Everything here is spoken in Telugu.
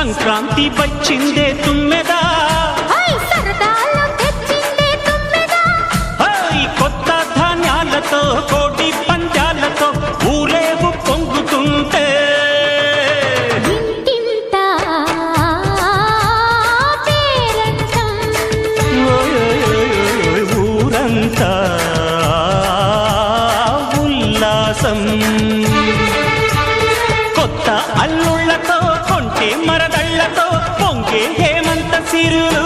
సంక్రాంతి వచ్చిందే తుమ్మెదా, సరదాలో తెచ్చిందే తుమ్మెదా, కొత్త ధాన్యాలతో కోటి పంజాలతో ఊరేగు పొంగుతుంటే ఇంటింత పేరంటం, ఊరంతా ఉల్లాసం. కొత్త అల్లుళ్లతో కొంటే మరదళ్లతో పొంగే హేమంత సిరులు